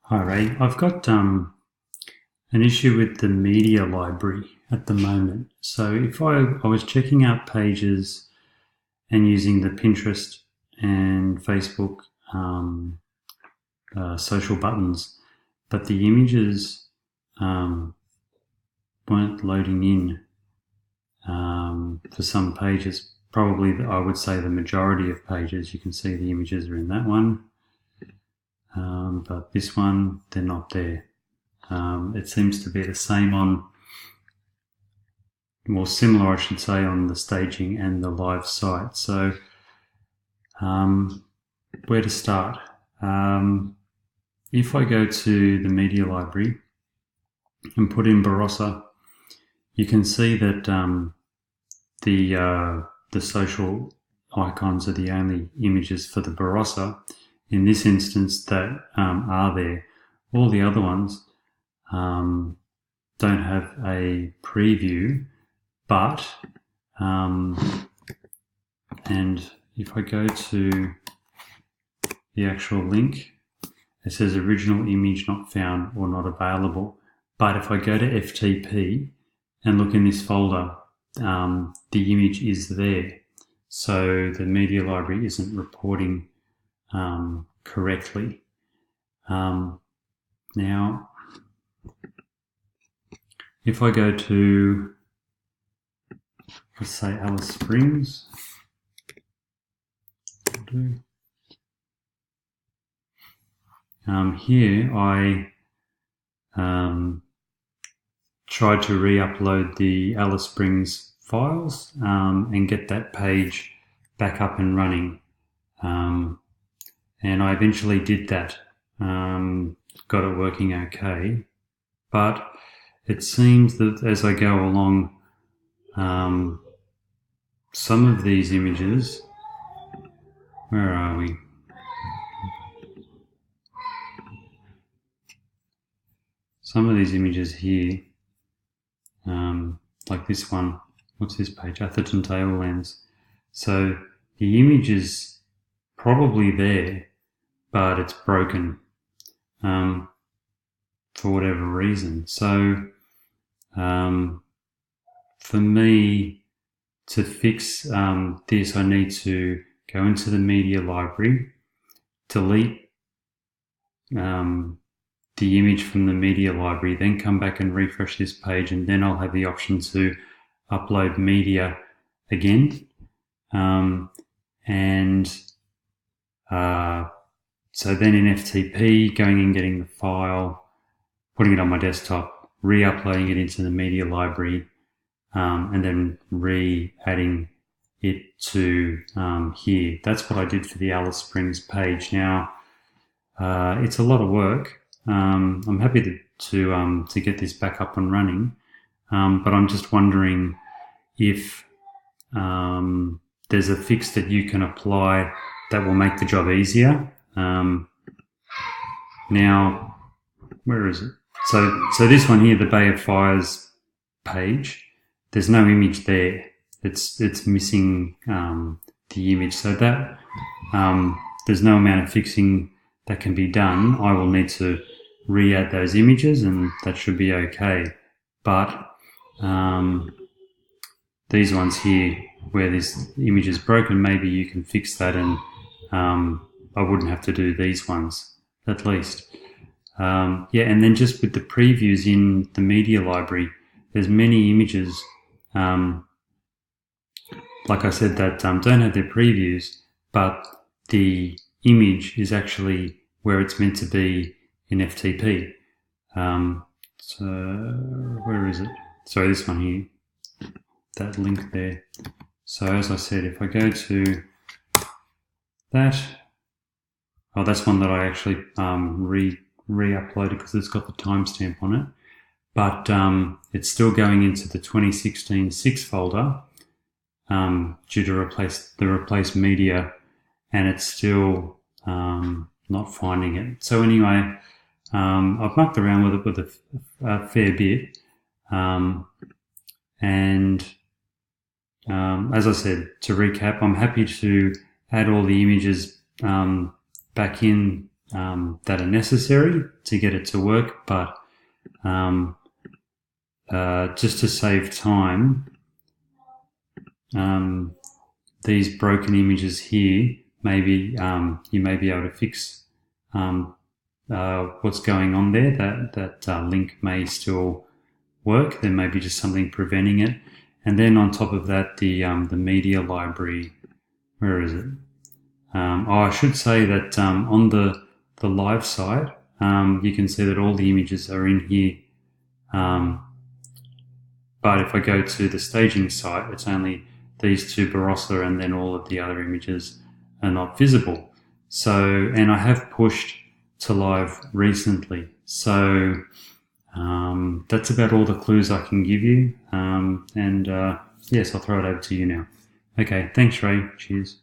Hi Ray, I've got an issue with the media library at the moment. So if I was checking out pages and using the Pinterest and Facebook social buttons, but the images um, weren't loading in for some pages. Probably, I would say the majority of pages, you can see the images are in that one, but this one, they're not there. It seems to be the same on, more similar, I should say, on the staging and the live site. So, where to start? If I go to the media library and put in Barossa, you can see that the social icons are the only images for the Barossa in this instance that are there. All the other ones don't have a preview, but and if I go to the actual link, it says original image not found or not available. But if I go to FTP and look in this folder, the image is there. So the media library isn't reporting correctly. Now, if I go to, let's say, Alice Springs, here I tried to re-upload the Alice Springs files and get that page back up and running. And I eventually did that, got it working okay. But it seems that as I go along, some of these images, where are we? Some of these images here, like this one, what's this page? Atherton Tablelands. So the image is probably there, but it's broken for whatever reason. So for me to fix this, I need to go into the media library, delete the image from the media library, then come back and refresh this page, and then I'll have the option to upload media again. So then in FTP, going and getting the file, putting it on my desktop, re-uploading it into the media library, and then re-adding it to here. That's what I did for the Alice Springs page. Now, it's a lot of work. I'm happy to get this back up and running, but I'm just wondering if there's a fix that you can apply that will make the job easier. Now, where is it? So this one here, the Bay of Fires page, there's no image there. It's missing the image. So that there's no amount of fixing that can be done. I will need to re-add those images, and that should be okay. But these ones here, where this image is broken, maybe you can fix that, and I wouldn't have to do these ones, at least. Yeah, and then just with the previews in the media library, there's many images, like I said, that don't have their previews, but the image is actually where it's meant to be in FTP. So where is it? Sorry, this one here, that link there. So as I said, if I go to that, oh, that's one that I actually re-uploaded because it's got the timestamp on it, but it's still going into the 2016 6 folder due to replace media, and it's still not finding it. So anyway, I've mucked around with it with a fair bit, and as I said, to recap, I'm happy to add all the images back in that are necessary to get it to work, but just to save time, these broken images here, maybe you may be able to fix what's going on there. That link may still work. There may be just something preventing it. And then on top of that, the media library. Where is it? I should say that on the live side, you can see that all the images are in here. But if I go to the staging site, it's only these two Barossa, and then all of the other images are not visible. So, and I have pushed to live recently. So that's about all the clues I can give you. Yes, I'll throw it over to you now. Okay, thanks, Ray. Cheers.